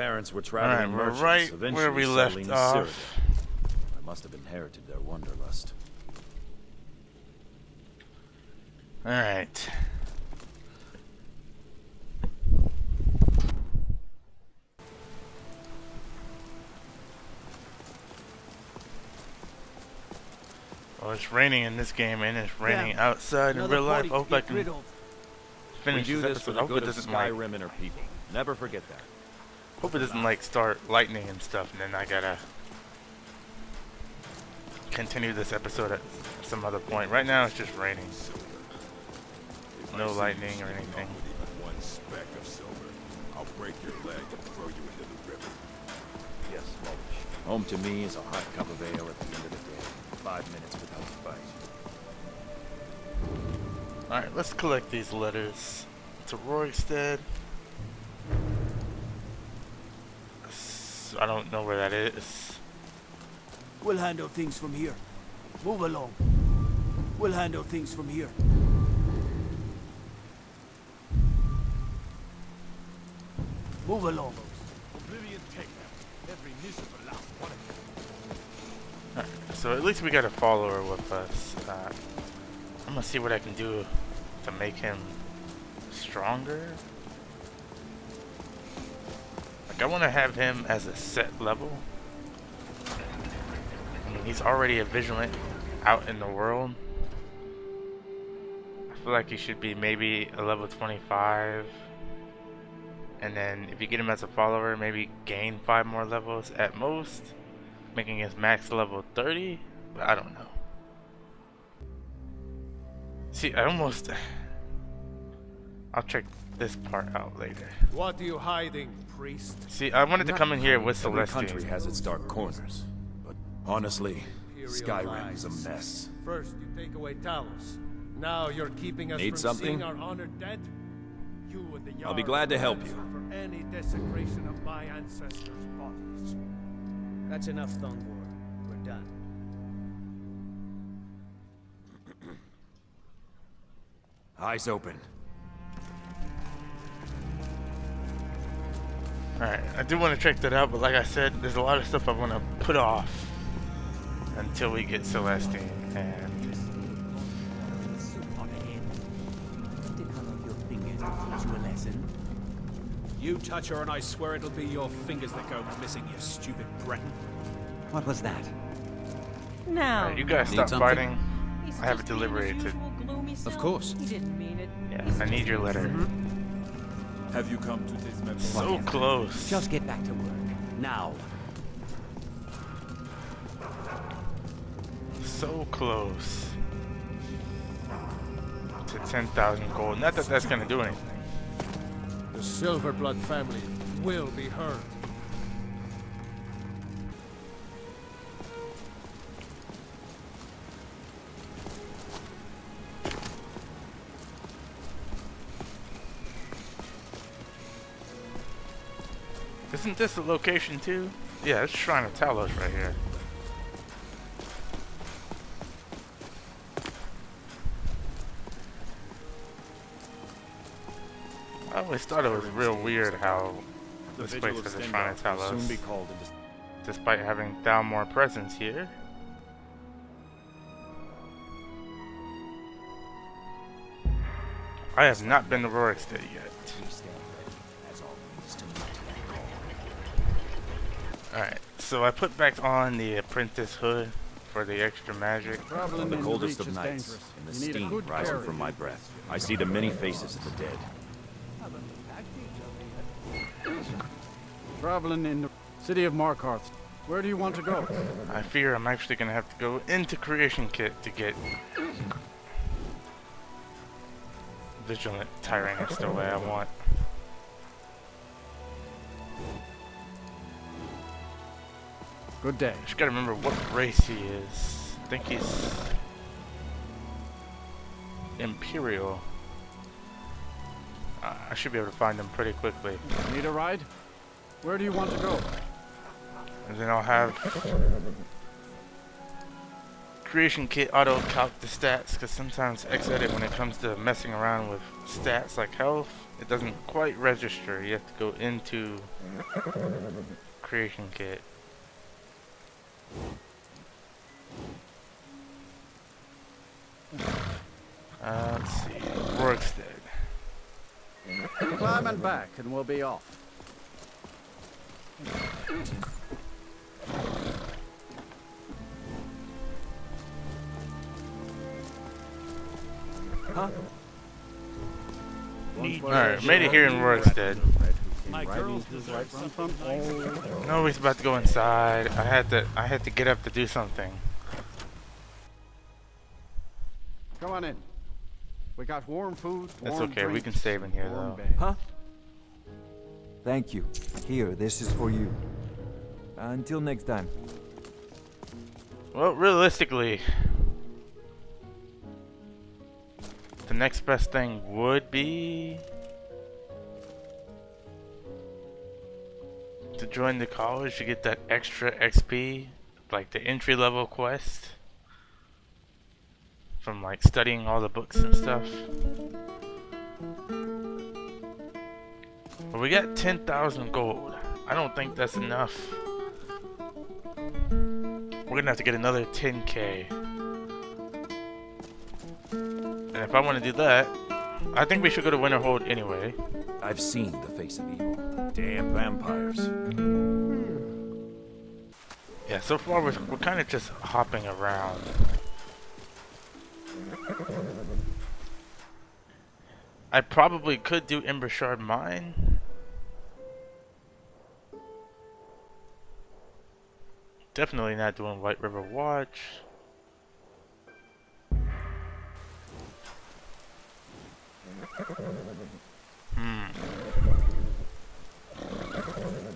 Parents were traveling merchants, right eventually where we left settling in off. Cyrodiil. I must have inherited their wanderlust. Alright. Well, it's raining in this game and it's raining outside in real life. I hope I can finish We do this this for episode. the I hope good it of doesn't like, Skyrim and her people. Never forget that. hope it doesn't like start lightning and stuff, and then I gotta continue this episode at some other point. Right now it's just raining. No lightning or anything. One speck of silver, I'll break your leg and throw you into the river. Yes, Walsh. Home to me is a hot cup of ale at the end of the day. 5 minutes without a fight. Alright, let's collect these letters. To Roykstead. I don't know where that is. We'll handle things from here. Move along. We'll handle things from here. Move along. Oblivion take them. Every miserable last one of them. Alright, so at least we got a follower with us. I'm gonna see what I can do to make him stronger. Like, I want to have him as a set level. I mean, he's already a vigilant out in the world. I feel like he should be maybe a level 25. And then if you get him as a follower, maybe gain 5 more levels at most, making his max level 30, but I don't know. See, I'll check this part out later. What are you hiding, priest? See, I wanted to come in here with Every Celestine. country has its dark corners, but honestly, Imperial Skyrim's a lies. mess. First, you take away Talos. Now you're keeping us Need from something? seeing our honored dead. You and the I'll be Jarl glad to will help answer you. for any desecration of my ancestors' bodies. That's enough, Thungbor. We're done. Eyes open. Alright, I do want to check that out, but like I said, there's a lot of stuff I want to put off until we get Celestine, and You touch her and I swear it'll be your fingers that go missing, you stupid Breton. What was that? Now, alright, you guys Need stop something? fighting. I have it deliberated. Of course. He didn't mean it. Yeah, I need your letter. Have you come to dismember? So close. Just get back to work. Now. So close to 10,000 gold. Not that that's gonna do anything. The Silverblood family will be heard. Isn't this the location too? Yeah, it's Shrine of Talos right here. I always thought it was real weird how this place has a Shrine of will soon be Talos, called into despite having Thalmor presence here. I have not been to Roykstead yet. Alright, so I put back on the apprentice hood for the extra magic. on the coldest of nights, and the steam rising from my breath. I see the many faces of the dead. Traveling in the city of Markarth. Where do you want to go? I fear I'm actually gonna have to go into Creation Kit to get Vigilant Tyrannus the way I want. Good day. Just gotta remember what race he is. I think he's Imperial. I should be able to find him pretty quickly. Need a ride? Where do you want to go? And then I'll have creation kit auto-calc the stats, because sometimes Xedit, when it comes to messing around with stats like health, it doesn't quite register. You have to go into creation kit. Let's see. Workstead. Climb and back, and we'll be off. Huh? Alright, made it here in Workstead. My girls deserve something nice. Nobody's about to go inside. I had to get up to do something. Come on in. We got warm food. That's warm okay, we drinks, can save in here, warm though. bed. Huh? Thank you. Here, this is for you. Until next time. Well, realistically, the next best thing would be to join the college to get that extra XP, like the entry level quest from like studying all the books and stuff. But we got 10,000 gold. I don't think that's enough. We're gonna have to get another 10k. And if I want to do that, I think we should go to Winterhold anyway. I've seen the face of evil. Damn vampires. Yeah, so far we're kind of just hopping around. I probably could do Ember Shard Mine. Definitely not doing White River Watch.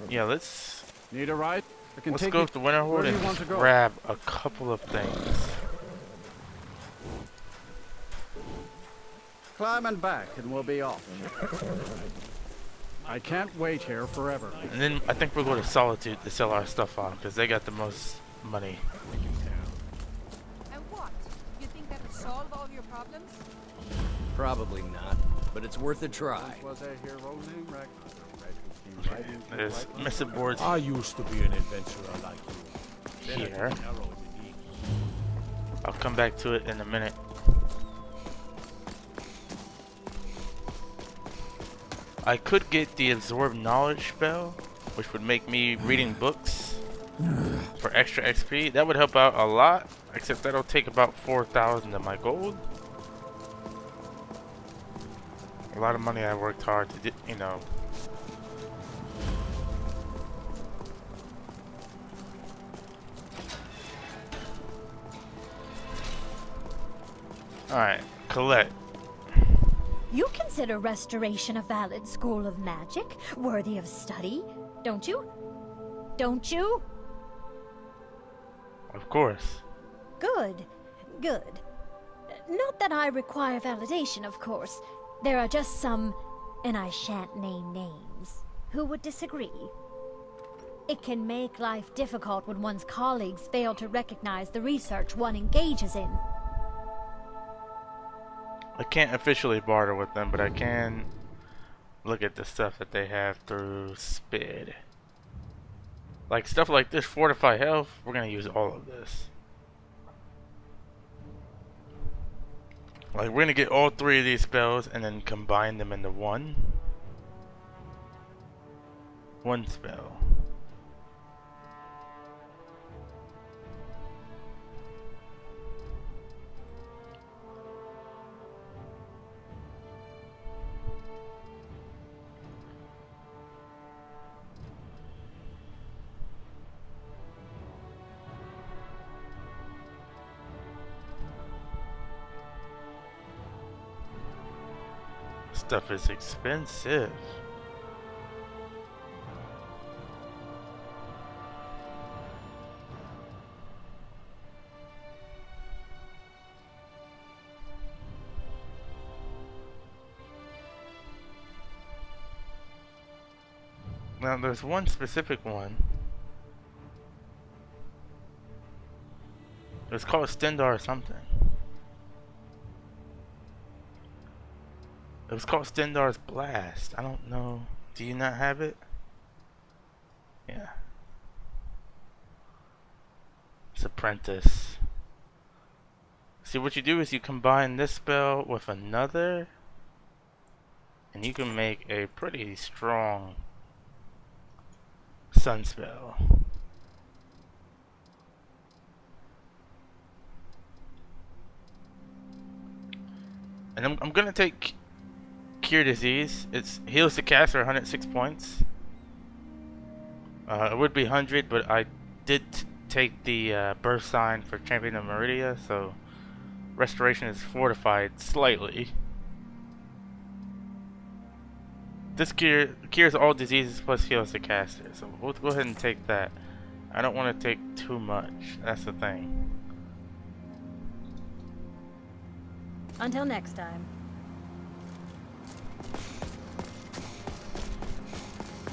Yeah, let's Need a ride? I can take go you. up to Winterhold Where do and you want just to go? grab a couple of things. Climb and back, and we'll be off. I can't wait here forever. And then I think we'll go to Solitude to sell our stuff off, because they got the most money. And what? You think that would solve all your problems? Probably not, but it's worth a try. Was a hero named Ragnar, who came riding through There's Ragnar. message boards I used to be an adventurer like you. Then I here. took an arrow in the knee. I'll come back to it in a minute. I could get the Absorb Knowledge spell, which would make me reading books for extra XP. That would help out a lot, except that'll take about 4,000 of my gold. A lot of money I worked hard to do, you know. Alright, Colette. You consider restoration a valid school of magic, worthy of study, don't you? Don't you? Of course. Good, good. Not that I require validation, of course. There are just some, and I shan't name names, who would disagree. It can make life difficult when one's colleagues fail to recognize the research one engages in. I can't officially barter with them, but I can look at the stuff that they have through SPID. Like stuff like this, Fortify Health, we're gonna use all of this. Like we're gonna get all 3 of these spells and then combine them into one spell. Stuff is expensive. Now there's one specific one It was called Stendar or something. It was called Stendar's Blast. I don't know. Do you not have it? Yeah. It's Apprentice. See, what you do is you combine this spell with another, and you can make a pretty strong sun spell. And I'm gonna take Cure Disease. It heals the caster 106 points. It would be 100, but I did take the Birth Sign for Champion of Merida, so Restoration is fortified slightly. This cures all diseases plus heals the caster, so we'll go ahead and take that. I don't want to take too much. That's the thing. Until next time.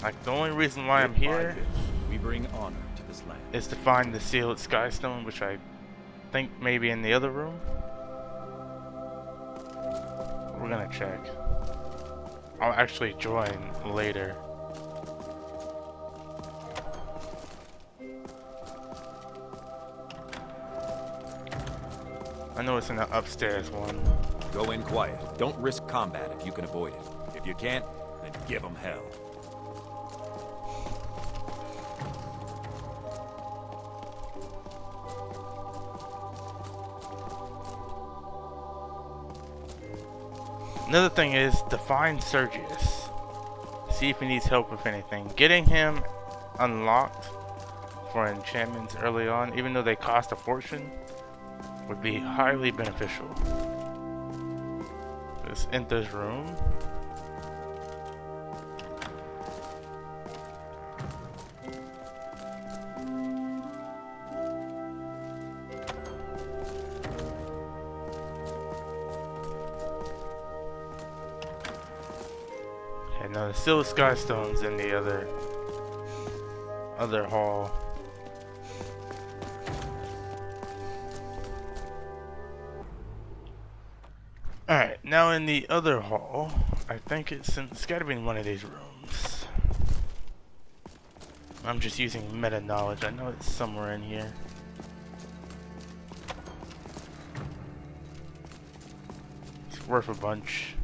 Like, the only reason why I'm here We bring honor to this land. is to find the sealed Skystone, which I think maybe in the other room. We're gonna check. I'll actually join later. I know it's in the upstairs one. Go in quiet. Don't risk combat if you can avoid it. If you can't, then give them hell. Another thing is to find Sergius. See if he needs help with anything. Getting him unlocked for enchantments early on, even though they cost a fortune, would be highly beneficial. Let's enter this room. Okay, now the Sealed Skystone's in the other hall. Alright, now in the other hall, I think it's gotta be in one of these rooms. I'm just using meta knowledge, I know it's somewhere in here. It's worth a bunch.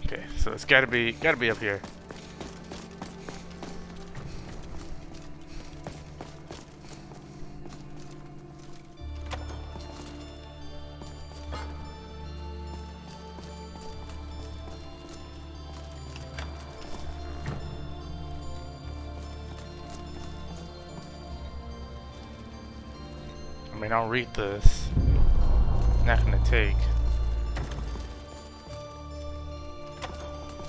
Okay, so it's gotta be up here. I mean, I'll read this. Not gonna take.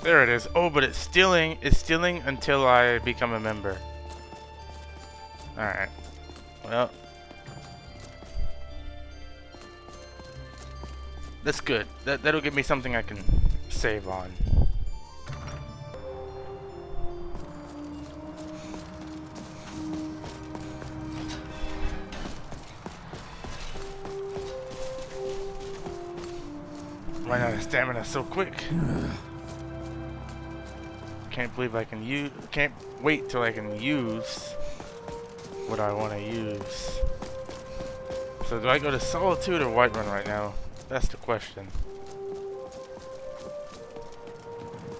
There it is. Oh, but it's stealing until I become a member. Alright. Well. That's good. That'll give me something I can save on. Run out of stamina so quick. Can't believe I can use. Can't wait till I can use what I want to use. So do I go to Solitude or Whiterun right now? That's the question.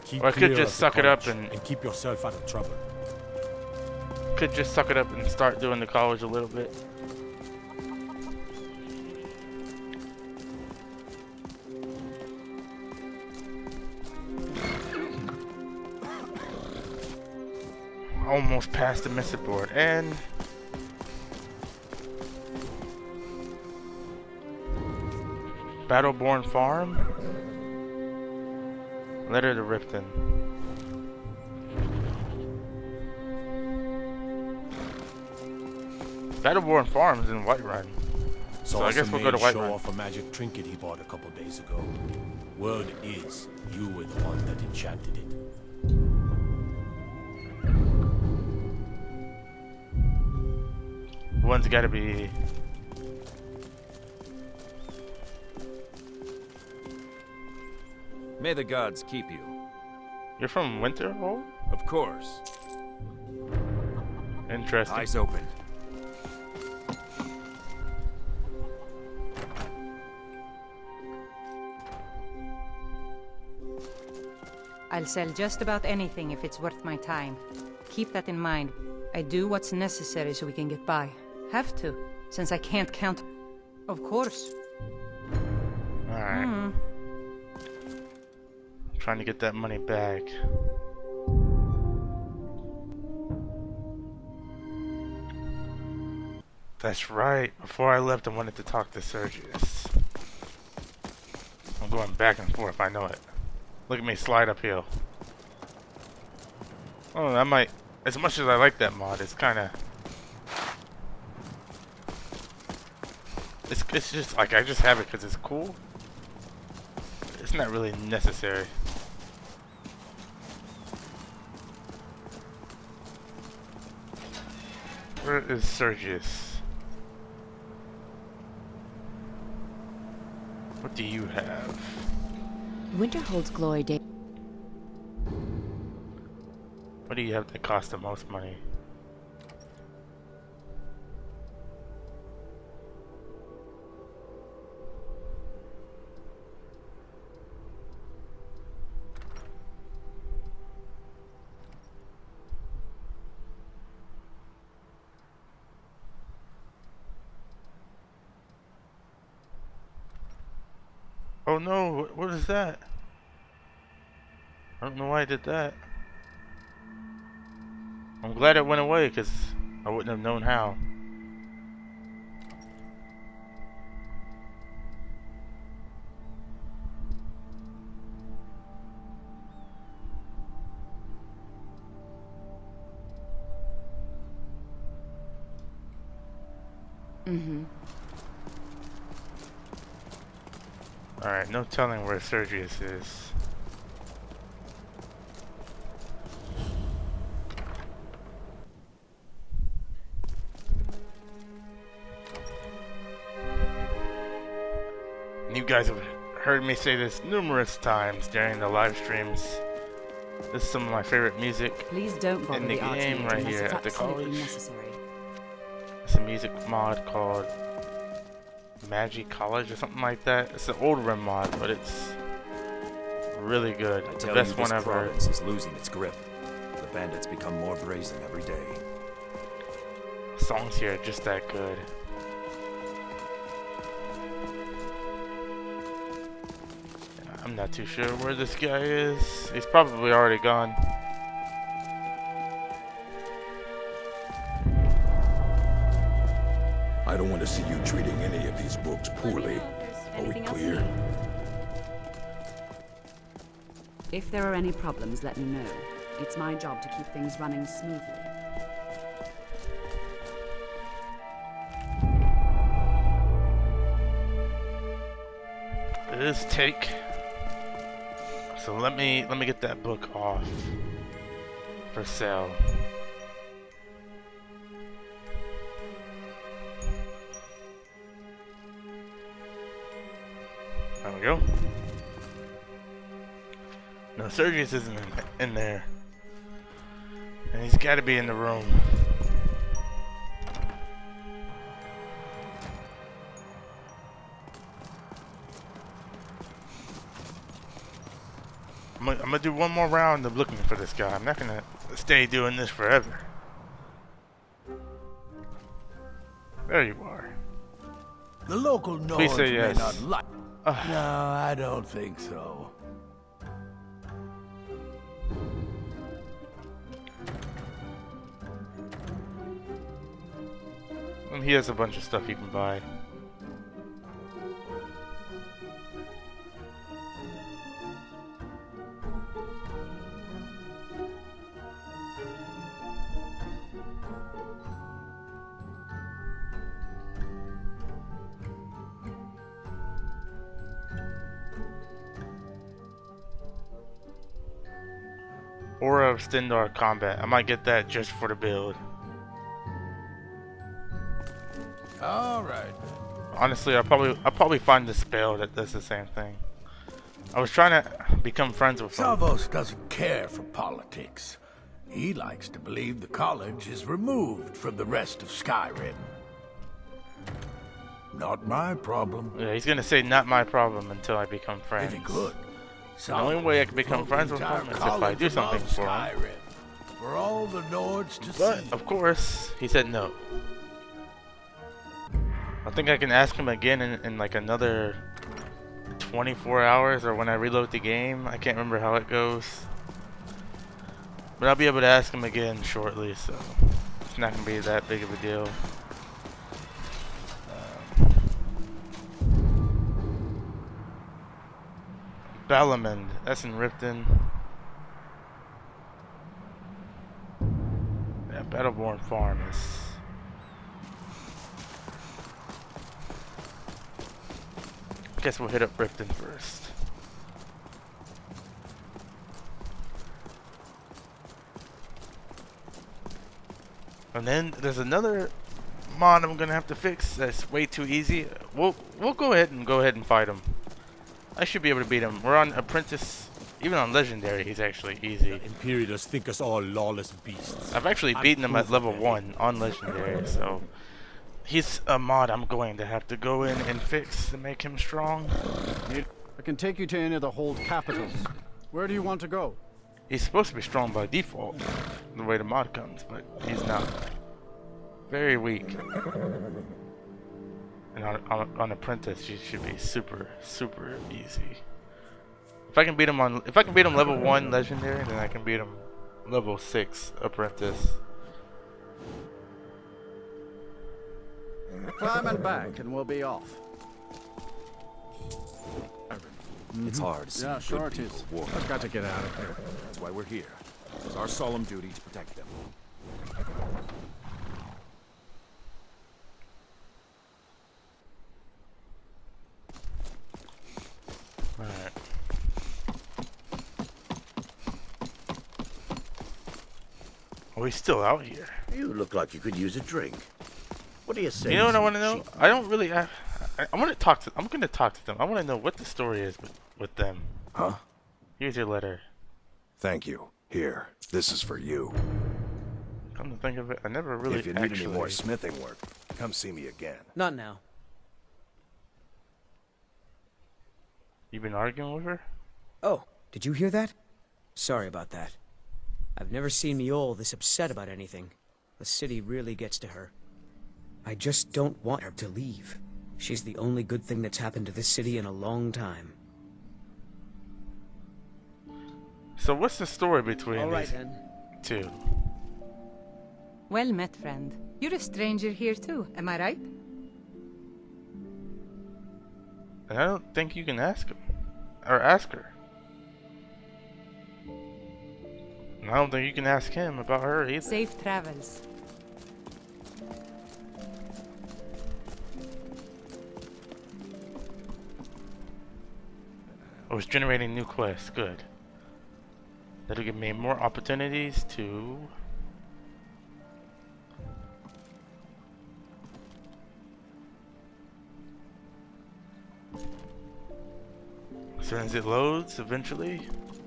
Keep Or I could clear just of the suck it up college and keep yourself out of trouble. could just suck it up and start doing the college a little bit. Almost past the message board and Battleborn Farm. Letter to Ripton. Battleborn Farm is in Whiterun. So I guess we'll go to show Whiterun. off a magic trinket he bought a couple days ago. Word is, you were the one that enchanted it. One's gotta be... May the gods keep you. You're from Winterhold? Of course. Interesting. Eyes open. I'll sell just about anything if it's worth my time. Keep that in mind. I do what's necessary so we can get by. Have to, since I can't count. Of course. Alright. Trying to get that money back. That's right. Before I left, I wanted to talk to Sergius. I'm going back and forth, I know it. Look at me slide uphill. Oh, that might... As much as I like that mod, it's kind of... It's just like, I just have it because it's cool. It's not really necessary. Where is Sergius? What do you have? Winterhold's glory day. What do you have that costs the most money? Oh no, what is that? I don't know why I did that. I'm glad it went away because I wouldn't have known how. Alright, no telling where Sergius is. And you guys have heard me say this numerous times during the live streams. This is some of my favorite music Please don't bother in the game right here at the college. Necessary. It's a music mod called Magic College or something like that. It's an old RIM mod, but it's really good. I The tell best you, one this ever. province is losing its grip. The bandits become more brazen every day. Songs here are just that good. I'm not too sure where this guy is. He's probably already gone. I don't want to see you treating any of these books poorly. Are we clear? If there are any problems, let me know. It's my job to keep things running smoothly. It is take. So let me get that book off for sale. There we go. No, Sergius isn't in there. And he's got to be in the room. I'm gonna do one more round of looking for this guy. I'm not gonna stay doing this forever. There you are. The local Please Nords say may yes. not like. No, I don't think so. And he has a bunch of stuff you can buy. Aura of Stendar Combat. I might get that just for the build. All right. Honestly, I'll probably find the spell that does the same thing. I was trying to become friends with him. Salvos doesn't care for politics. He likes to believe the college is removed from the rest of Skyrim. Not my problem. Yeah, he's gonna say not my problem until I become friends. Very good. The only way I can become friends with him is if I do something for him. For all the Nords to But, see. of course, he said no. I think I can ask him again in like another 24 hours or when I reload the game. I can't remember how it goes. But I'll be able to ask him again shortly, so it's not going to be that big of a deal. Balamend, that's in Riften. Yeah, Battleborn Farm is... Guess we'll hit up Riften first. And then there's another mod I'm gonna have to fix that's way too easy. We'll go ahead and fight him. I should be able to beat him. We're on Apprentice, even on Legendary he's actually easy. The Imperials think us all lawless beasts. I've actually beaten him at level 1 on Legendary, so he's a mod I'm going to have to go in and fix to make him strong. I can take you to any of the hold capitals. Where do you want to go? He's supposed to be strong by default, the way the mod comes, but he's not. Very weak. And on Apprentice, he should be super easy. If I can beat him level 1 Legendary, then I can beat him level 6 Apprentice. Climb and back, and we'll be off. It's hard to see Yeah, good sure it people is. war. I've got to get out of here. That's why we're here. It's our solemn duty to protect them. Alright. Oh, he's still out here. You look like you could use a drink. What do you say? You know what I want to know? I don't really. I want to talk to. I'm going to talk to them. I want to know what the story is with them. Huh? Here's your letter. Thank you. Here, this is for you. Come to think of it, I never really If you need any more smithing work, come see me again. Not now. You been arguing with her? Oh, did you hear that? Sorry about that. I've never seen Miol this upset about anything. The city really gets to her. I just don't want her to leave. She's the only good thing that's happened to this city in a long time. So what's the story between these two? Well met, friend. You're a stranger here too, am I right? And I don't think you can ask him. Or ask her. And I don't think you can ask him about her either. Safe travels. Oh, it's generating new quests. Good. That'll give me more opportunities to... As soon as it loads, eventually.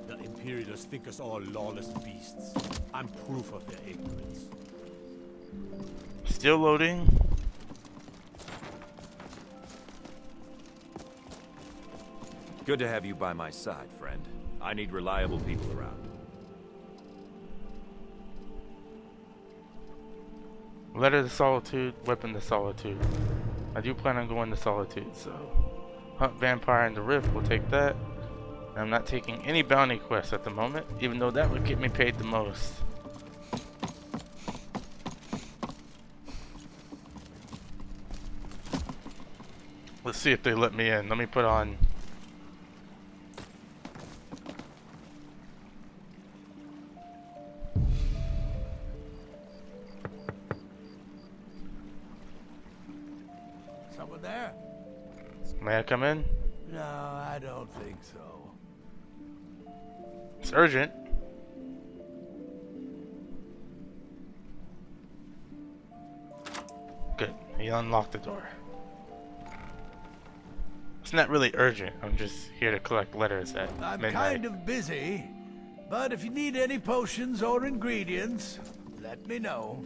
The Imperials think us all lawless beasts. I'm proof of their ignorance. Still loading. Good to have you by my side, friend. I need reliable people around. Letter to Solitude, Weapon to Solitude. I do plan on going to Solitude, so... Hunt Vampire in the Rift, we'll take that. And I'm not taking any bounty quests at the moment, even though that would get me paid the most. Let's see if they let me in. Let me put on... Someone there? May I come in? No, I don't think so. It's urgent. Good. He unlocked the door. It's not really urgent. I'm just here to collect letters at I'm midnight. kind of busy, but if you need any potions or ingredients, let me know.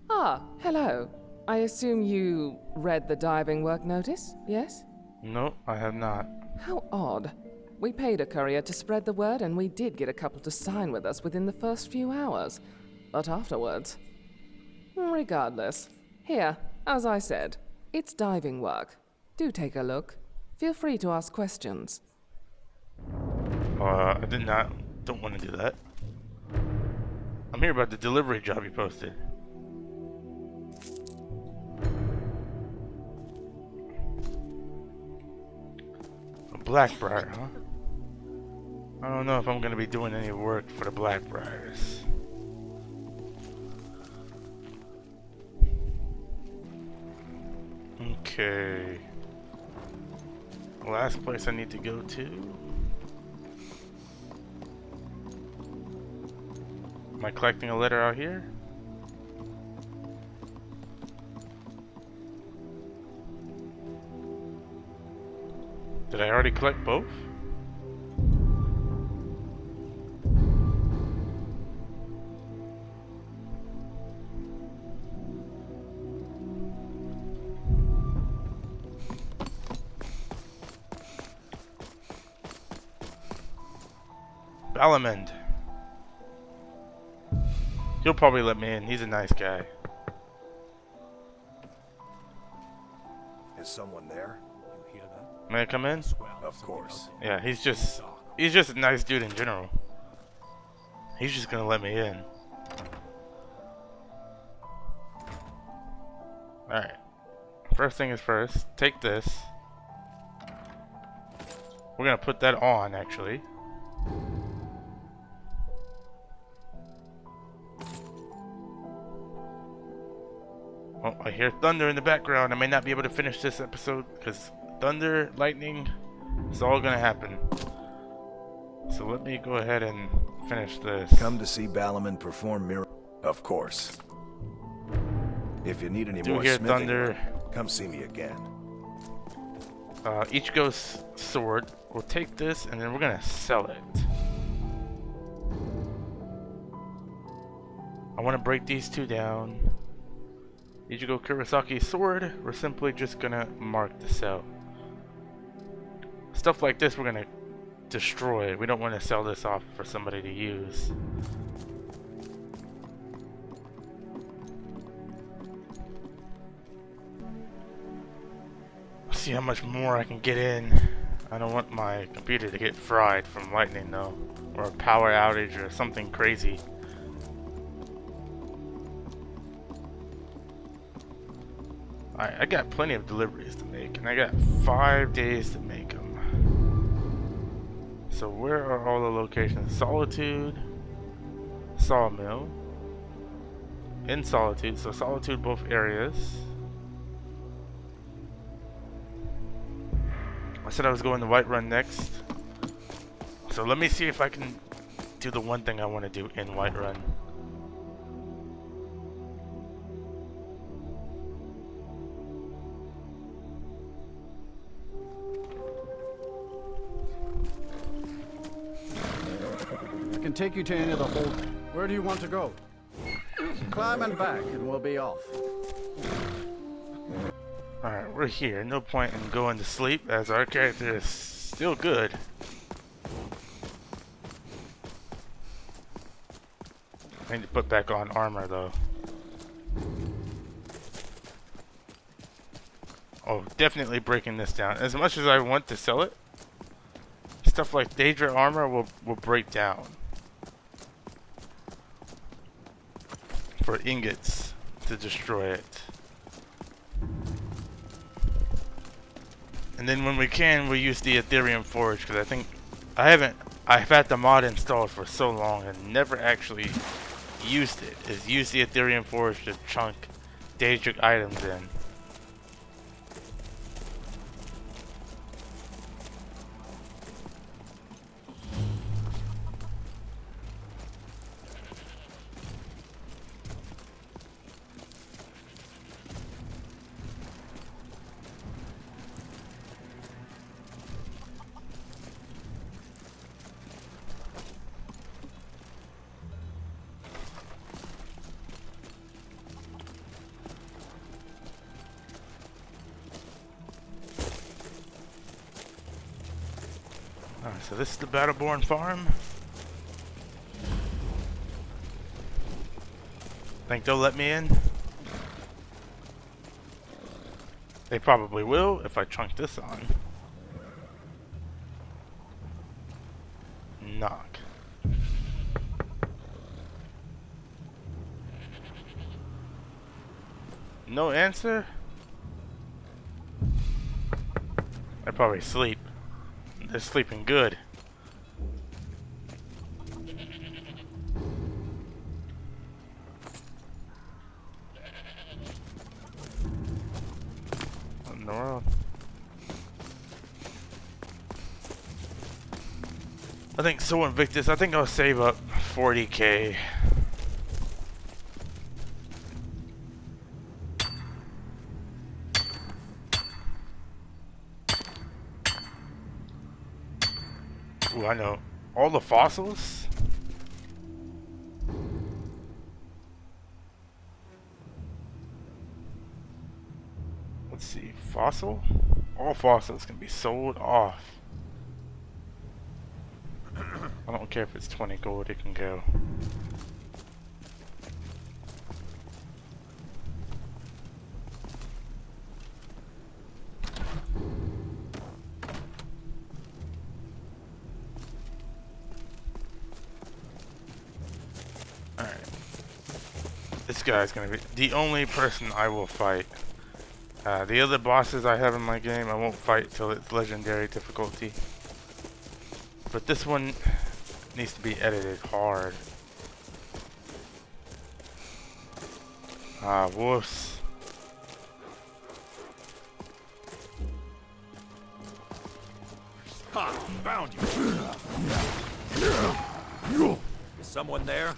Ah, hello. I assume you read the diving work notice, yes? No, I have not. How odd. We paid a courier to spread the word, and we did get a couple to sign with us within the first few hours. But afterwards... Regardless. Here, as I said, it's diving work. Do take a look. Feel free to ask questions. I don't want to do that. I'm here about the delivery job you posted. A Blackbriar, huh? I don't know if I'm going to be doing any work for the Blackbriars. Okay. Last place I need to go to. Am I collecting a letter out here? Did I already collect both? Balamend. He'll probably let me in. He's a nice guy. Is someone there? You hear that? May I come in? Of course. Yeah, he's just a nice dude in general. He's just gonna let me in. Alright. First thing is first, take this. We're gonna put that on actually. Oh, I hear thunder in the background. I may not be able to finish this episode because thunder, lightning, it's all gonna happen. So let me go ahead and finish this. Come to see Balamend perform miracles. Of course. If you need any Do more hear smithing thunder. work, come see me again. Each ghost's sword. We'll take this and then we're gonna sell it. I want to break these two down. Ichigo Kurisaki's sword, we're simply just gonna mark the sell. Stuff like this we're gonna destroy. We don't want to sell this off for somebody to use. See how much more I can get in. I don't want my computer to get fried from lightning though, or a power outage or something crazy. I got plenty of deliveries to make, and I got 5 days to make them. So where are all the locations? Solitude, Sawmill, in Solitude. So Solitude, both areas. I said I was going to Whiterun next. So let me see if I can do the one thing I want to do in Whiterun. I can take you to any of the hold. Where do you want to go? Climb and back, and we'll be off. Alright, we're here. No point in going to sleep as our character is still good. I need to put back on armor though. Oh, definitely breaking this down. As much as I want to sell it, stuff like Daedra armor will break down. For ingots to destroy it. And then when we can, we use the Ethereum Forge because I think I've had the mod installed for so long and never actually used it. Is use the Ethereum Forge to chunk Daedric items in. So this is the Battleborn farm. Think they'll let me in? They probably will if I trunk this on. Knock. No answer? They're probably asleep. They're sleeping good. What in the world? I think so, Invictus. I think I'll save up 40k. Ooh, I know. All the fossils? Let's see. Fossil? All fossils can be sold off. I don't care if it's 20 gold, it can go. Alright. This guy's gonna be the only person I will fight. The other bosses I have in my game, I won't fight till it's legendary difficulty. But this one needs to be edited hard. Ah, wolves. Ha! Found you! Is someone there?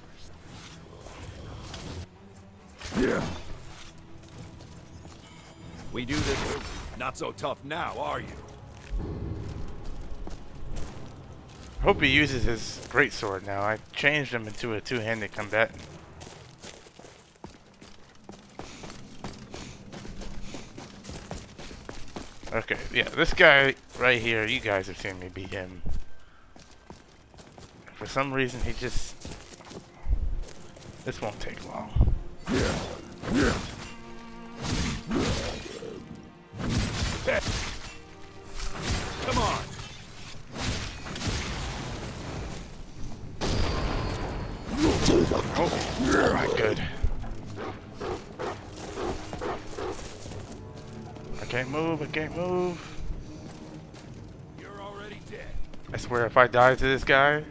Yeah. We do this. Not so tough now, are you? I hope he uses his greatsword now. I changed him into a two-handed combatant. Okay, yeah, this guy right here, you guys have seen me beat him. For some reason, he just... This won't take long. Yeah. Come on! Oh, alright, good. I can't move, I can't move. You're already dead. I swear if I die to this guy,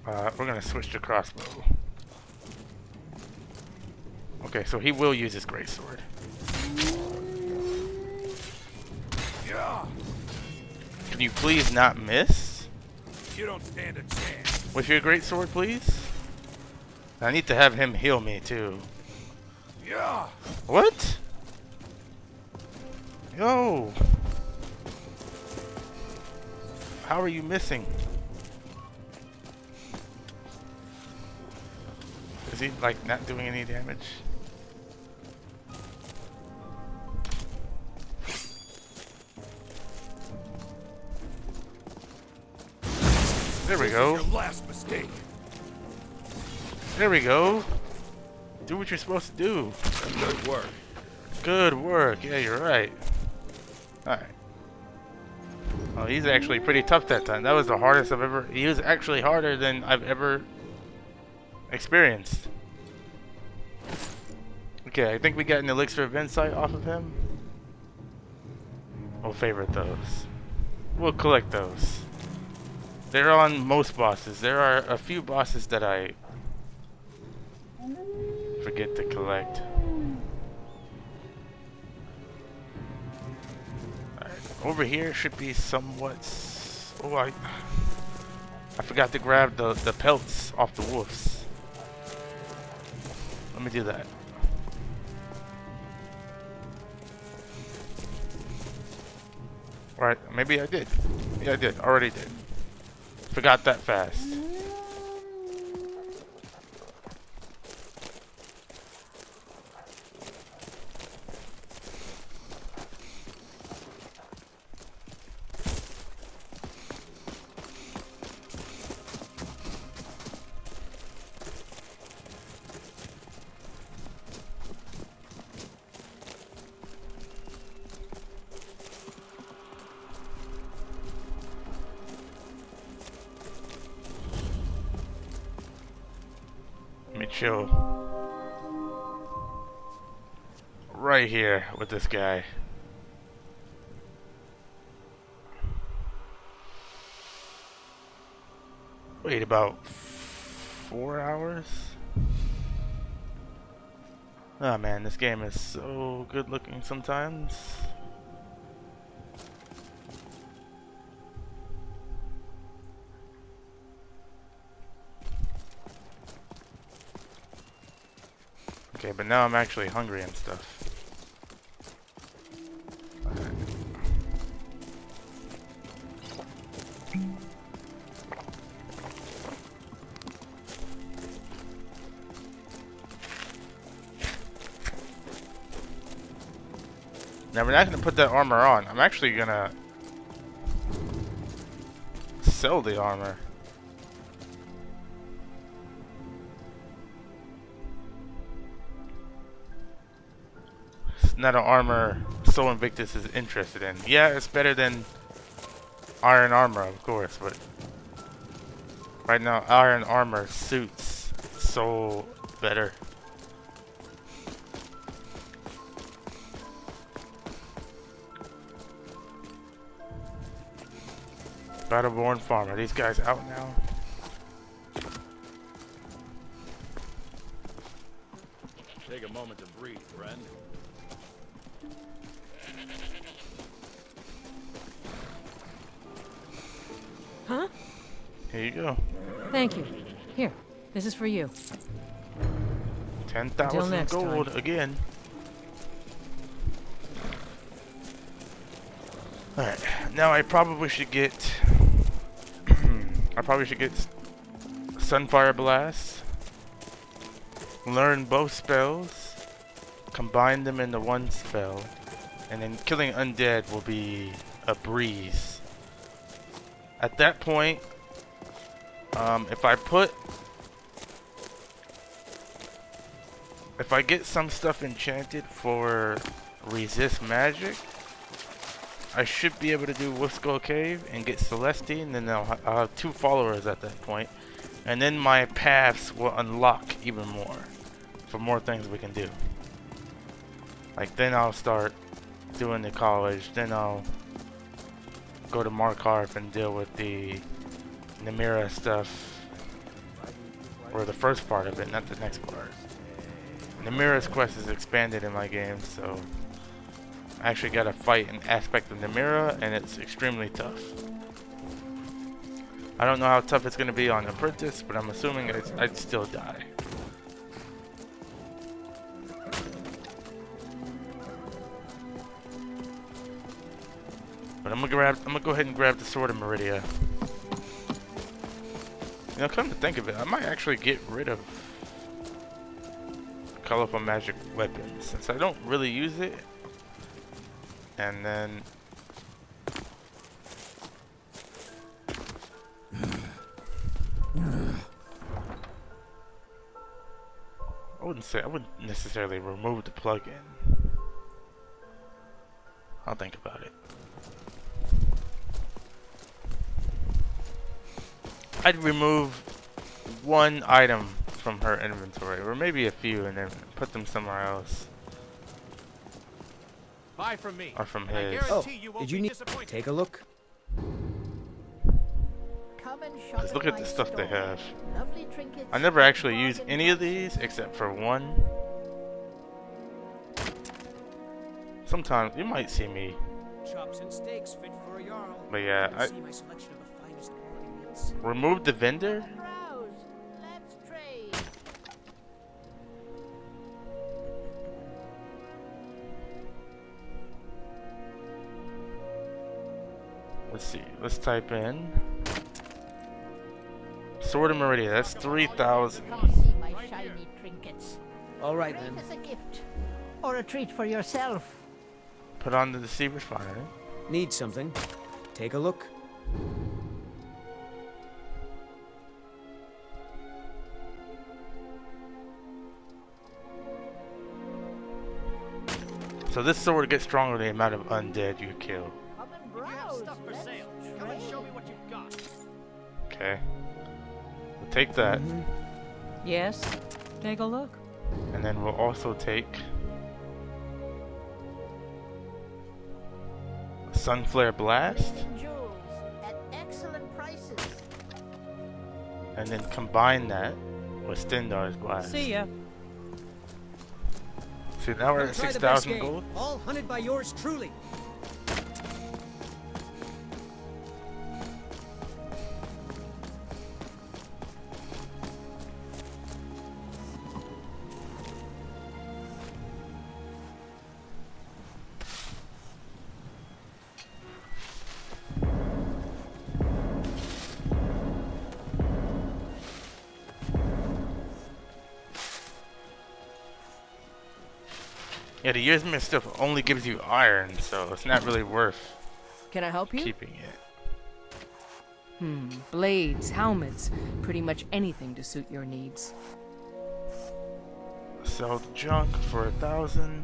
we're gonna switch to crossbow. Okay, so he will use his greatsword. Yeah. Can you please not miss? You don't stand a chance. With your greatsword, please? I need to have him heal me too. Yeah. What? Yo! How are you missing? Is he like not doing any damage? There we go. Your last mistake. There we go. Do what you're supposed to do. Good work. Good work. Yeah, you're right. Alright. Oh, he's actually pretty tough that time. That was the hardest I've ever... He was actually harder than I've ever experienced. Okay, I think we got an elixir of insight off of him. We'll favorite those. We'll collect those. They're on most bosses. There are a few bosses that I forget to collect. Alright, over here should be somewhat... Oh, I forgot to grab the pelts off the wolves. Let me do that. Right, maybe I did. Yeah, I did. Already did. Forgot that fast. chill right here with this guy. Wait about 4 hours? Oh man, this game is so good looking sometimes. Okay, but now I'm actually hungry and stuff. Now we're not going to put that armor on. I'm actually going to sell the armor. It's not an armor Soul Invictus is interested in. Yeah, it's better than iron armor, of course, but right now iron armor suits Soul better. Battleborn farmer. These guys out now? Take a moment to breathe, friend. Huh? Here you go. Thank you. Here, this is for you. 10,000 gold again. Alright, now I probably should get Sunfire Blast, learn both spells, combine them into one spell, and then killing undead will be a breeze. At that point, if I get some stuff enchanted for resist magic, I should be able to do Wolf Skull Cave and get Celestine, and then I'll have 2 followers at that point. And then my paths will unlock even more for more things we can do. Like then I'll start doing the college, then I'll go to Markarth and deal with the Namira stuff, or the first part of it, not the next part. Namira's quest is expanded in my game, so I actually got to fight an aspect of Namira, and it's extremely tough. I don't know how tough it's going to be on Apprentice, but I'm assuming I'd still die. But I'm gonna go ahead and grab the Sword of Merida. You know, come to think of it, I might actually get rid of Colorful Magic Weapons since I don't really use it. And then I wouldn't necessarily remove the plugin. I'll think about it. I'd remove one item from her inventory, or maybe a few, and then put them somewhere else. Buy from me. Or from and I his. guarantee you won't Did you be need disappointed. take a look? Just look at the stuff they have. I never actually use any of these except for one. Sometimes you might see me. Chops and steaks fit for a jarl. But yeah, You can see my selection of the finest quality meats. Remove the vendor. Let's trade. Let's see. Let's type in Sword of Merida. That's 3,000. Come see my shiny trinkets. All right Great then. as a gift. Or a treat for yourself. Put on the Deceiver's Fire. Need something? Take a look. So this sword gets stronger the amount of undead you kill. Come and You have browse. stuff for Let's sale. Come and show me what you've got. Okay. We'll take that. Yes? Take a look. And then we'll also take Sunflare Blast. Jewels at excellent prices. And then combine that with Stendar's Blast. See ya. So now we're at Try the best 6,000 game. gold. All hunted by yours truly. Yeah, the Year's Mist stuff only gives you iron, so it's not really worth Can I help you? keeping it. Blades, helmets, pretty much anything to suit your needs. Sell the junk for 1,000.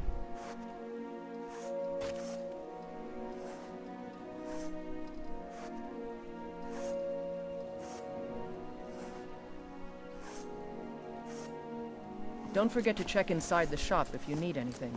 Don't forget to check inside the shop if you need anything.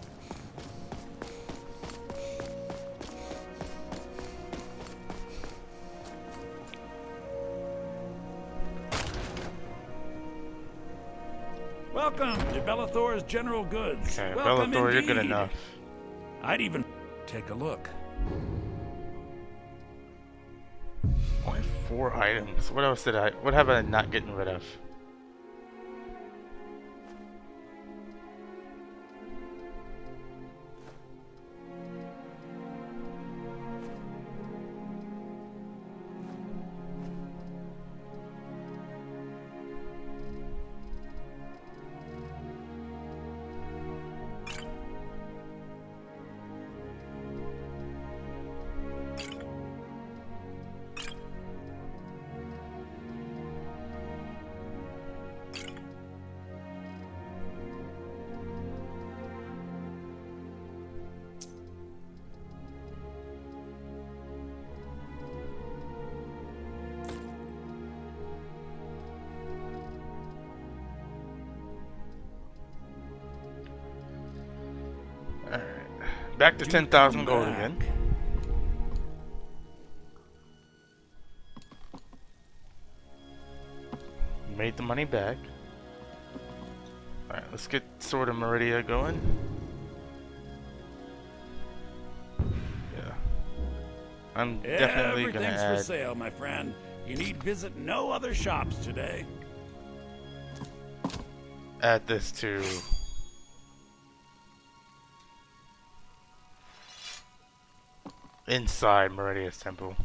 Welcome to Bellathor's General Goods. Okay, Welcome Bellathor, you're good indeed. enough. I'd even take a look. 0.4 items. What else what have I not getting rid of? Back to 10,000 gold again. Made the money back. Alright, let's get Sword of Merida going. Yeah. I'm definitely gonna Everything's add. for sale, my friend. You need visit no other shops today. Add this to inside Meridia's temple.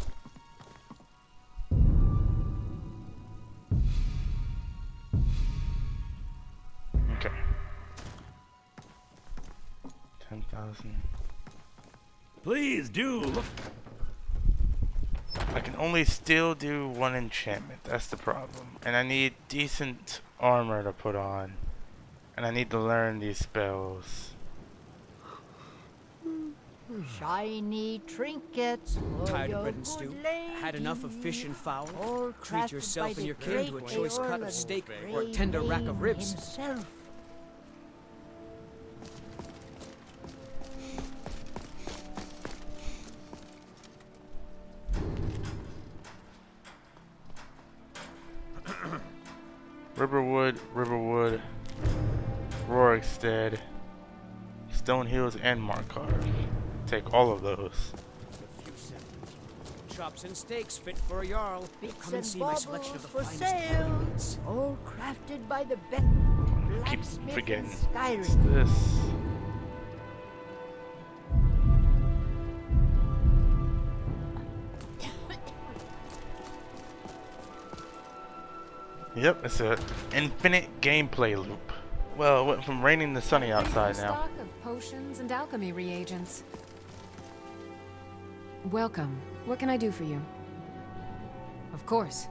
Okay. 10,000. Please do look. I can only still do one enchantment. That's the problem. And I need decent armor to put on. And I need to learn these spells. Shiny trinkets for Tired your of bread and good stew? lady. Had enough of fish and fowl? All Treat crafted yourself by and the your kin to a great choice cut Eorl of steak and or a tender rack of Great ribs. himself. Riverwood, Rorikstead, Stone Hills, and Markarth. Take all of those. Chops and steaks fit for a jarl. Bits Come and and see my selection of the for finest sale. meats. All crafted by the best Keep blacksmith in forgetting. Skyrim. It's this. Yep, it's a infinite gameplay loop. Well, it went from raining to sunny outside now. Stock of potions and alchemy reagents. Welcome. What can I do for you? Of course.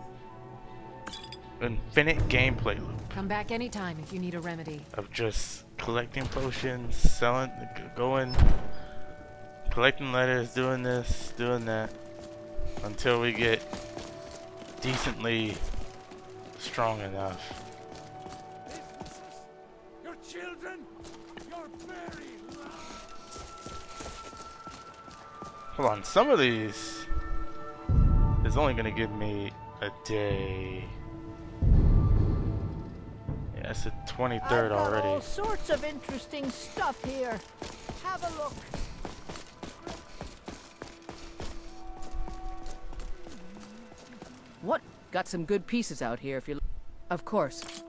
Infinite gameplay loop Come back anytime if you need a remedy. of just collecting potions, selling, going, collecting letters, doing this, doing that, until we get decently strong enough. Hold on, some of these is only gonna give me a day. Yeah, it's the 23rd I've got already. all sorts of interesting stuff here. Have a look. What? Got some good pieces out here if you... Of course.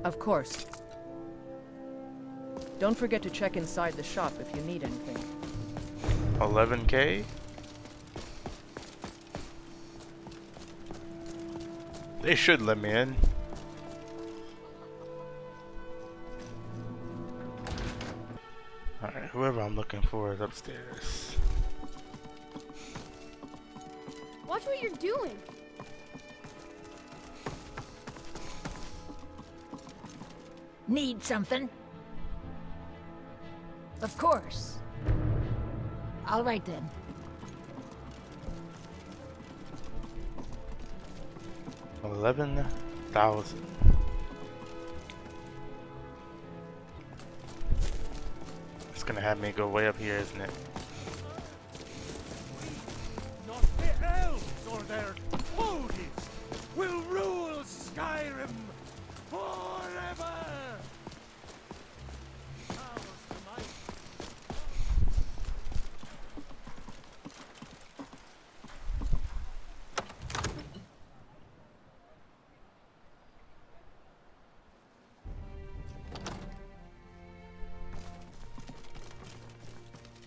Of course. Don't forget to check inside the shop if you need anything. 11K? They should let me in. Alright, whoever I'm looking for is upstairs. Watch what you're doing. Need something? Of course. All right then. $11,000. It's gonna have me go way up here, isn't it? Not the elves or their toadies will rule Skyrim forever!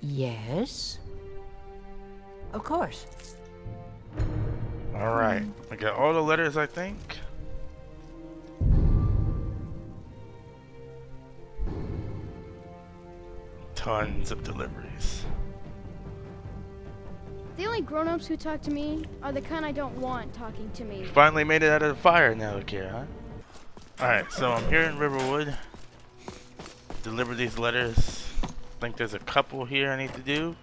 Yes? Of course. Alright, I got all the letters, I think. Tons of deliveries. The only grown-ups who talk to me are the kind I don't want talking to me. Finally made it out of the fire now, okay, huh? Alright, so I'm here in Riverwood. Deliver these letters. I think there's a couple here I need to do.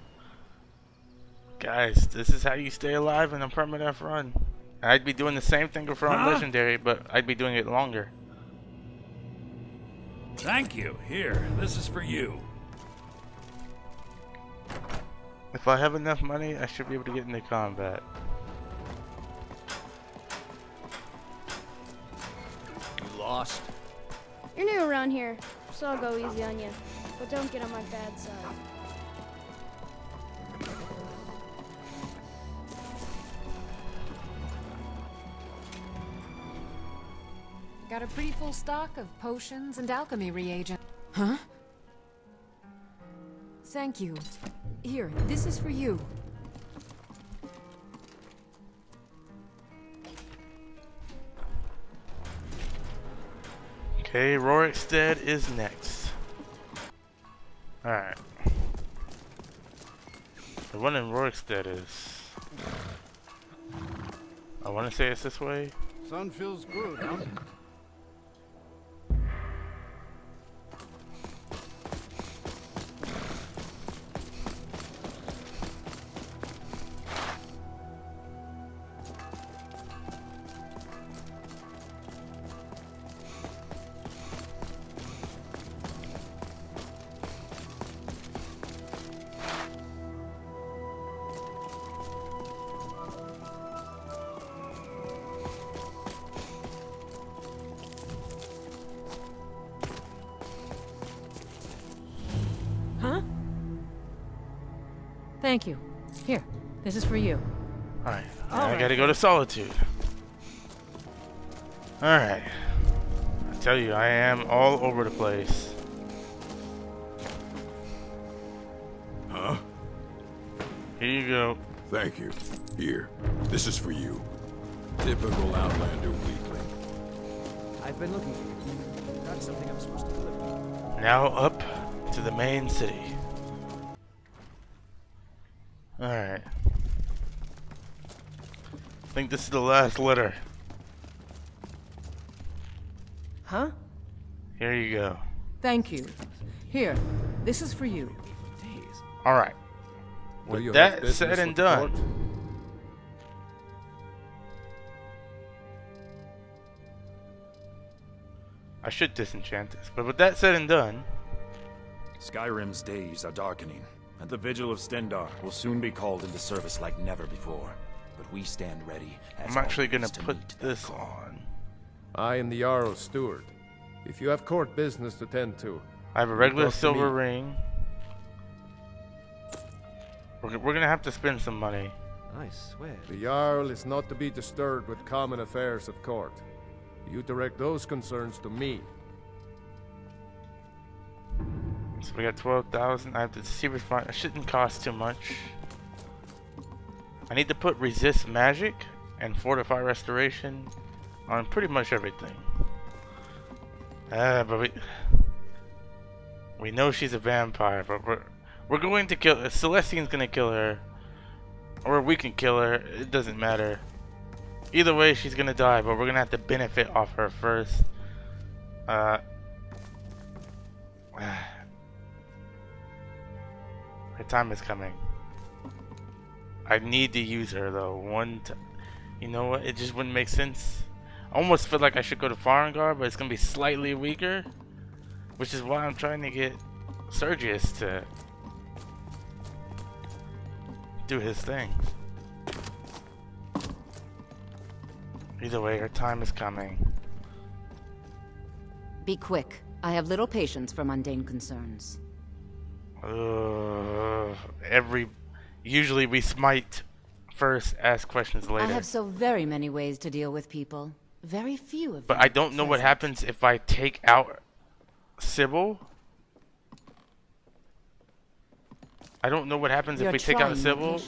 Guys, this is how you stay alive in a permanent run. I'd be doing the same thing if I'm legendary, but I'd be doing it longer. Thank you. Here, this is for you. If I have enough money, I should be able to get into combat. You lost? You're new around here, so I'll go easy on you. But don't get on my bad side. Got a pretty full stock of potions and alchemy reagents. Huh? Thank you. Here, this is for you. Okay, Rorikstead is next. Alright. The one in Rorikstead is... I want to say it's this way. Sun feels good, huh? Huh? Thank you. Here, this is for you. Alright, now I gotta go to Solitude. Alright. I tell you, I am all over the place. Huh? Here you go. Thank you. Here, this is for you. Typical Outlander weakling. I've been looking for you. Got something I'm supposed to deliver. Now up to the main city. Alright. I think this is the last letter. Huh? Here you go. Thank you. Here, this is for you. Alright. With that said and done, I should disenchant this, but with that said and done, Skyrim's days are darkening, and the Vigil of Stendarr will soon be called into service like never before. But we stand ready. I'm actually gonna put this on. I am the Jarl's steward. If you have court business to tend to, I have a regular talk to silver me. ring. We're gonna have to spend some money. I swear. The Jarl is not to be disturbed with common affairs of court. You direct those concerns to me. So we got 12,000. I have to see refine. It shouldn't cost too much. I need to put resist magic and fortify restoration on pretty much everything. But we know she's a vampire, but we're going to kill. Celestine's gonna kill her, or we can kill her. It doesn't matter. Either way, she's gonna die, but we're gonna have to benefit off her first. Her time is coming. I need to use her though. You know what? It just wouldn't make sense. I almost feel like I should go to Farengar, but it's gonna be slightly weaker, which is why I'm trying to get Sergius to do his thing. Either way, her time is coming. Be quick. I have little patience for mundane concerns. Usually we smite first, ask questions later. I have so very many ways to deal with people. Very few of them. But I don't know what happens if I take out Sybil. I don't know what happens if we take out Sybil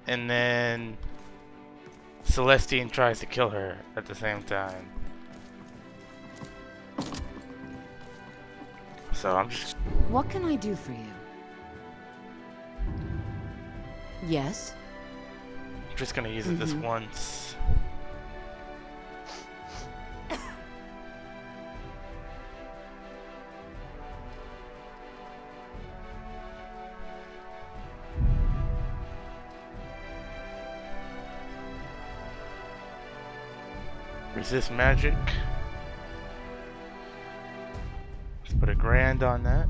and then Celestine tries to kill her at the same time. So I'm just... What can I do for you? Yes? I'm just gonna use it this once. Resist magic. Let's put $1,000 on that.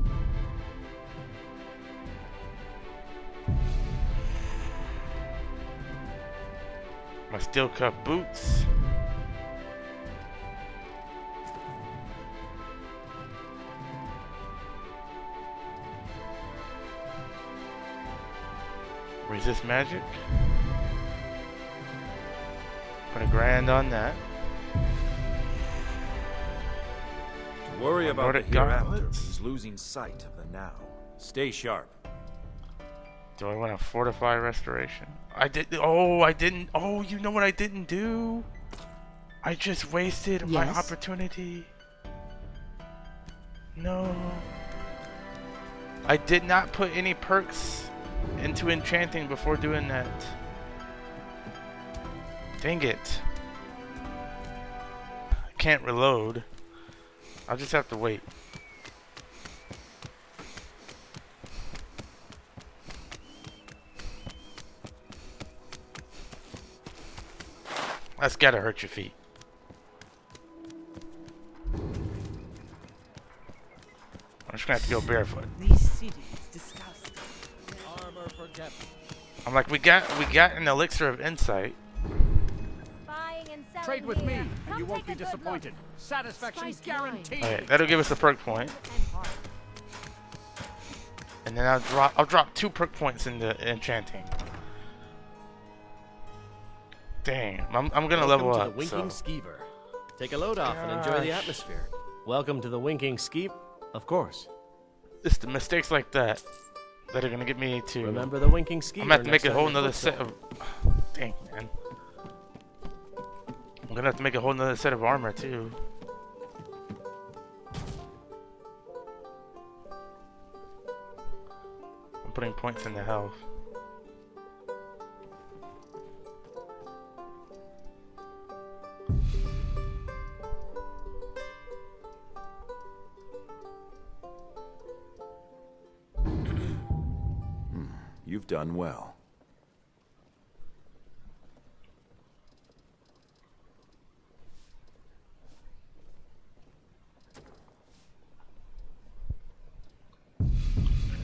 My steel cuff boots. Resist magic. Put $1,000 on that. To worry about the Nordic hereafter gauntlets. means losing sight of the now. Stay sharp. Do I want to fortify restoration? I did. Oh, I didn't. Oh, you know what I didn't do? I just wasted my opportunity. No. I did not put any perks into enchanting before doing that. Dang it. I can't reload. I'll just have to wait. That's gotta hurt your feet. I'm just gonna have to go barefoot. These cities disgusting. Armor for depth. I'm like, we got an elixir of insight. Trade with me, and you won't be disappointed. Satisfaction guaranteed. Alright, that'll give us a perk point. And then I'll drop 2 perk points into enchanting. Dang, I'm gonna level Welcome up. to the Winking So. Skeever. Take a load off and enjoy the atmosphere. Welcome to the Winking Skeever, of course. It's the mistakes like that that are gonna get me to. Remember the Winking Skeever. I'm gonna have to make next a whole time you're nother set of. Dang, man. I'm gonna have to make a whole nother set of armor too. I'm putting points in the health. You've done well.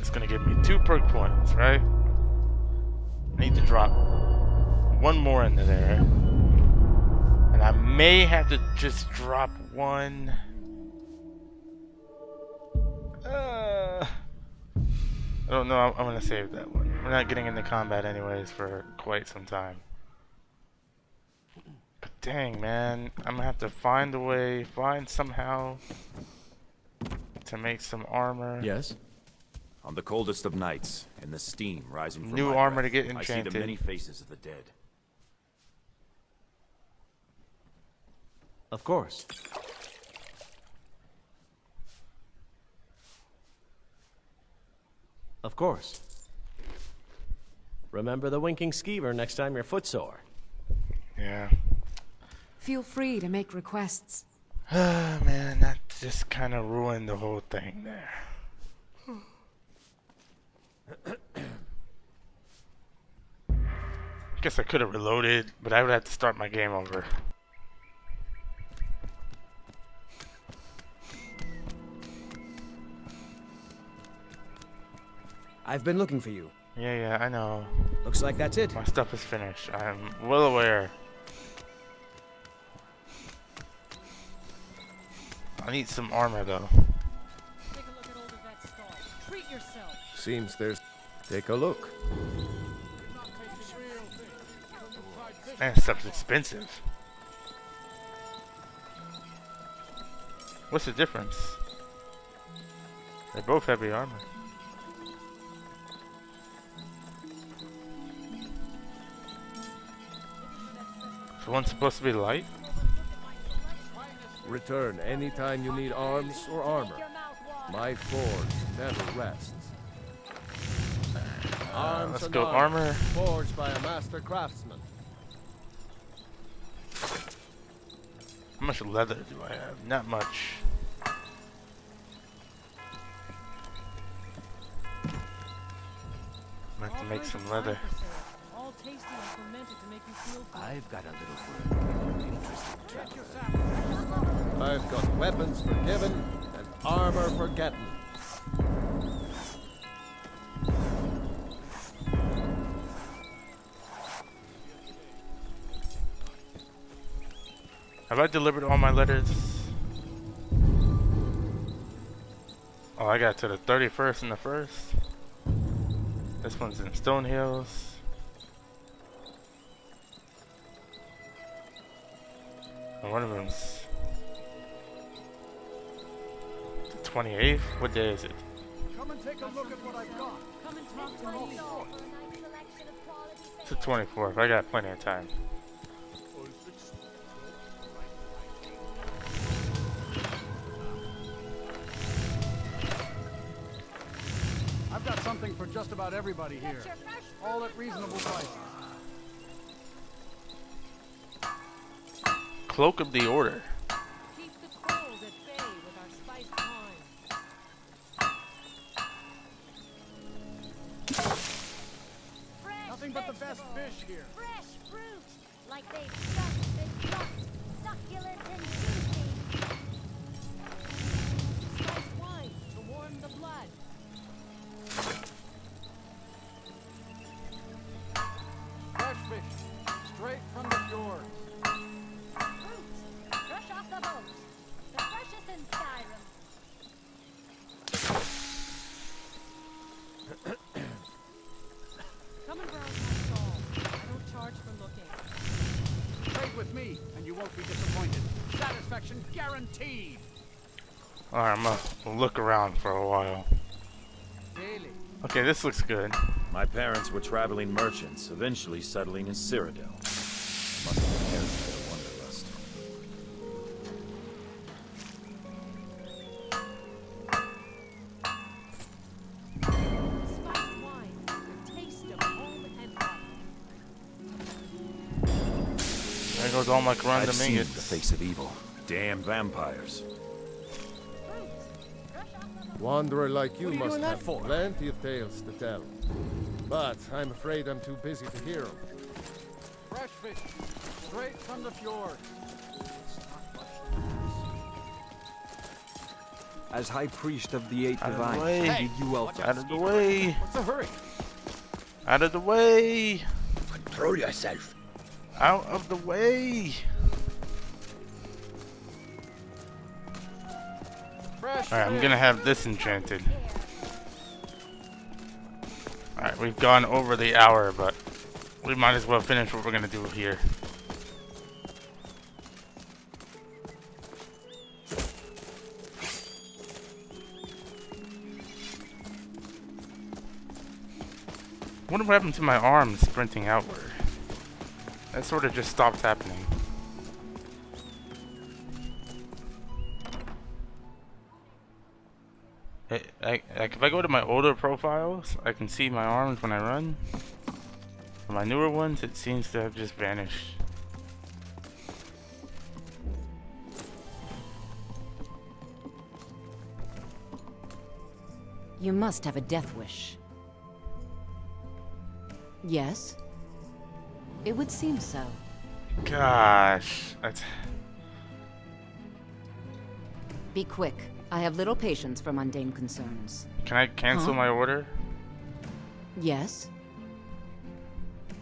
It's gonna give me 2 perk points, right? I need to drop 1 more into there. And I may have to just drop 1. I don't know. I'm gonna save that one. We're not getting into combat anyways for quite some time. But dang, man, I'm gonna have to find a way, find somehow to make some armor. Yes. On the coldest of nights, in the steam rising from New my armor breath, to get I see enchanted. the many faces of the dead. Of course. Of course. Remember the winking skeever next time you're footsore. Yeah. Feel free to make requests. Ah, man, that just kind of ruined the whole thing there. Guess I could have reloaded, but I would have to start my game over. I've been looking for you. Yeah, I know. Looks like that's it. My stuff is finished. I'm well aware. I need some armor though. Take a look at old Yvette's stall. Treat yourself. Seems there's... Take a look. Man, stuff's expensive. What's the difference? They're both heavy armor. So one's supposed to be light? Return anytime you need arms or armor. My forge never rests. Arms Let's and go armor. Forged by a master craftsman. How much leather do I have? Not much. I'm gonna have to make some leather. All tasty and fermented to make you feel good. I've got a little work. Interesting travel. I've got weapons for giving and armor for getting. Have I delivered all my letters? Oh, I got to the 31st and the 1st. This one's in Stone Hills. And one of them's the 28th. What day is it? Come and take a look at what I've got. Come and talk to me. It's the 24th. I got plenty of time. I've got something for just about everybody here. All at reasonable prices. Cloak of the Order. Keep the cold at bay with our spiced wine. Nothing but the best fish here. Fresh fruit, like they've just been plucked, succulent and juicy. Spiced wine to warm the blood. Fresh fish, straight from the fjord. Fruit, fresh off the boat. The freshest in Skyrim. Come and browse my stall. I don't charge for looking. Trade with me, and you won't be disappointed. Satisfaction guaranteed. Alright, I'm gonna look around for a while. Daily. Okay, this looks good. My parents were traveling merchants, eventually settling in Cyrodiil. Must have inherited their wanderlust. Spiced wine, the taste of home and heart. There goes all my I've random seen ingots. the face of evil. Damn vampires. Wanderer like you What are you must doing that have for? plenty of tales to tell. But I'm afraid I'm too busy to hear them. Fresh fish, straight from the fjord. As High Priest of the Eight Out of the Divines, way. I bid you welcome. Out of the way. What's the hurry? Out of the way. Control yourself. Out of the way. Alright, I'm gonna have this enchanted. Alright, we've gone over the hour, but we might as well finish what we're gonna do here. I wonder what happened to my arm sprinting outward. That sort of just stopped happening. Like if I go to my older profiles, I can see my arms when I run. For my newer ones, it seems to have just vanished. You must have a death wish. Yes? It would seem so. Gosh, that's... Be quick. I have little patience for mundane concerns. Can I cancel my order? Yes?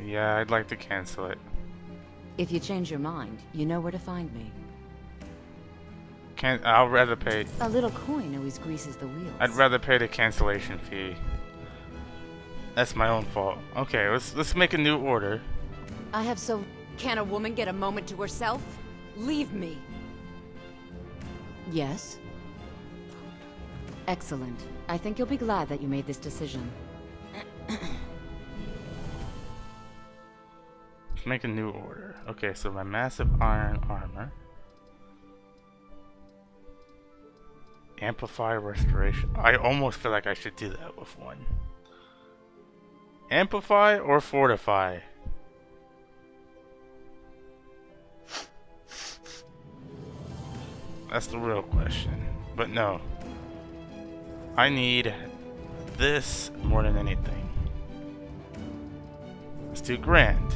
Yeah, I'd like to cancel it. If you change your mind, you know where to find me. I'll rather pay... A little coin always greases the wheels. I'd rather pay the cancellation fee. That's my own fault. Okay, let's make a new order. I have so... Can a woman get a moment to herself? Leave me. Yes? Excellent. I think you'll be glad that you made this decision. Let's make a new order. Okay, so my massive iron armor. Amplify restoration. I almost feel like I should do that with one. Amplify or fortify? That's the real question. But no. I need this more than anything. Let's do grand.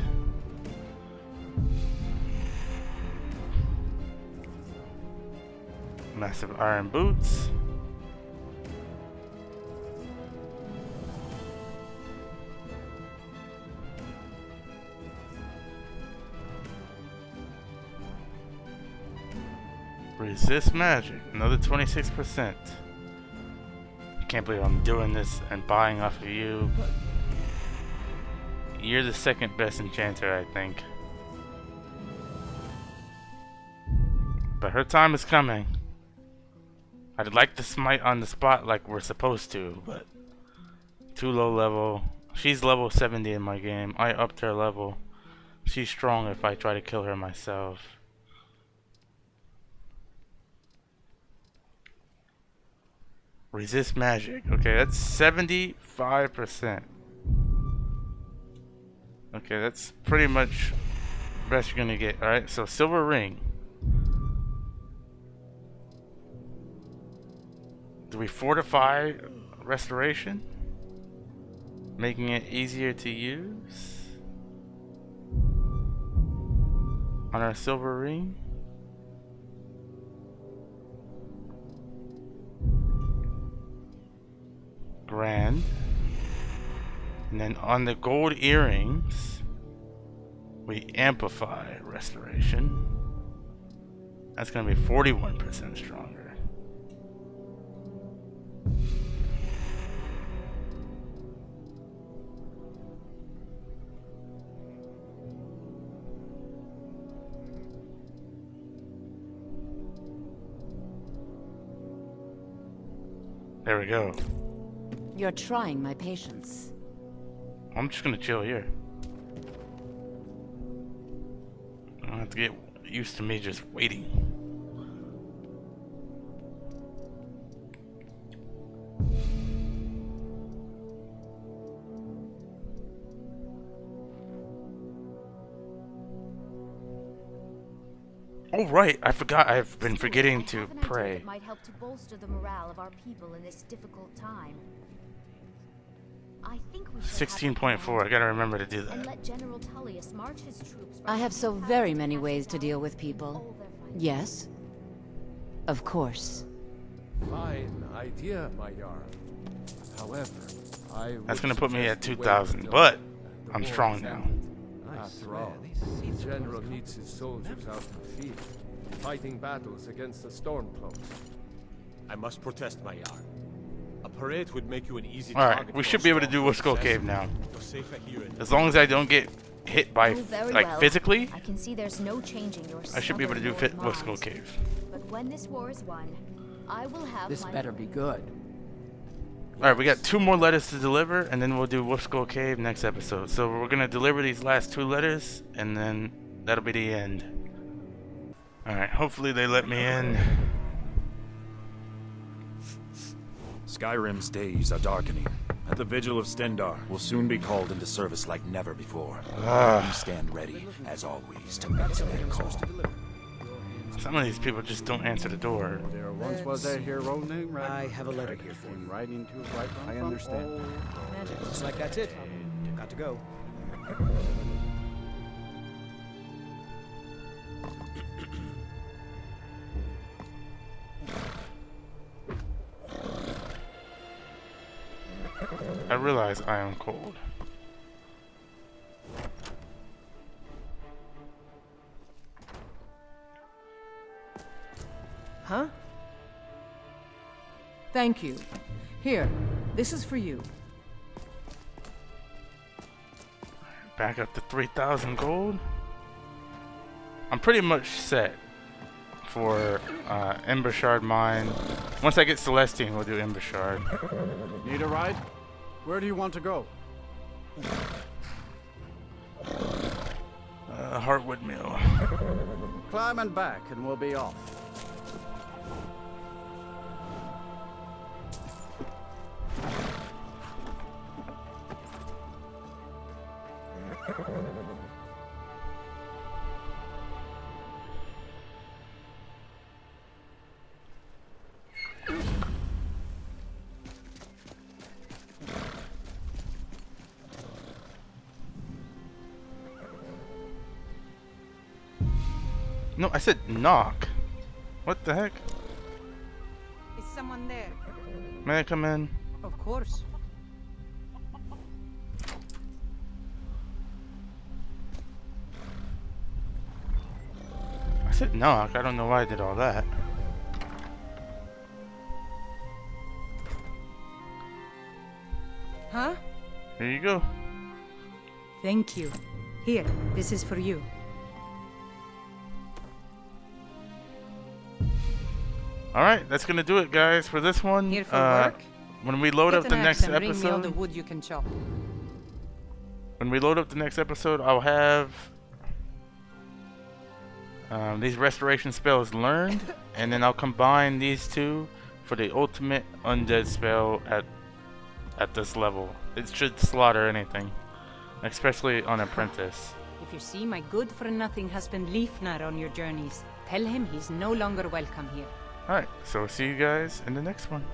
Massive iron boots. Resist magic, another 26%. I can't believe I'm doing this and buying off of you, but you're the second best enchanter, I think. But her time is coming. I'd like to smite on the spot like we're supposed to, but too low level. She's level 70 in my game. I upped her level. She's strong if I try to kill her myself. Resist magic. Okay, that's 75%. Okay, that's pretty much the best you're gonna get. Alright, so silver ring. Do we fortify restoration? Making it easier to use? On our silver ring? Grand. And then on the gold earrings, we amplify restoration. That's gonna be 41% stronger. There we go. You're trying my patience. I'm just gonna chill here. I don't have to get used to me just waiting. Oh right, I forgot. I've been forgetting to pray. It might help to bolster the morale of our people in this difficult time. I think we should 16.4. I gotta remember to do and that. let General Tullius march his troops. I have so very many ways to deal with people. Yes? Of course. Fine idea, my Jarl. However, That's gonna put me at 2,000, but I'm strong now. After all, the general needs his soldiers out in the field, fighting battles against the Stormcloaks. I must protest, my Jarl. A parade would make you an easy Alright, target. we for should a be able to strong do Skull successor. Cave now. You're safer here in As long as I don't get hit by, Very like, well. physically, I can see there's no changing your I should be able to do stubborn Lord Skull mind. Cave. But when this war is won, I will have This my better be good. Alright, we got 2 more letters to deliver, and then we'll do Skull Cave next episode. So we're gonna deliver these last 2 letters, and then that'll be the end. Alright, hopefully they let me in. Skyrim's days are darkening, and the Vigil of Stendar will soon be called into service like never before. We stand ready, as always, to answer that call. Some of these people just don't answer the door. There once was a hero named I have a letter here for you. Writing to right on. I understand. Looks like that's it. Got to go. I realize I am cold. Huh? Thank you. Here, this is for you. Back up to 3,000 gold. I'm pretty much set for Ember Shard mine. Once I get Celestine, we'll do Ember Shard. Need a ride? Where do you want to go? Heartwood Mill. Climb and back, and we'll be off. No, I said knock. What the heck? Is someone there? May I come in? Of course. I said knock. I don't know why I did all that. Huh? Here you go. Thank you. Here, this is for you. Alright, that's gonna do it, guys, for this one. Here for work. When we load Get up an the axe next and bring me all the episode, wood you can chop. when we load up the next episode, I'll have these restoration spells learned, and then I'll combine these 2 for the ultimate undead spell at this level. It should slaughter anything, especially on Apprentice. If you see my good-for-nothing husband Leifnar on your journeys, tell him he's no longer welcome here. Alright, so see you guys in the next one.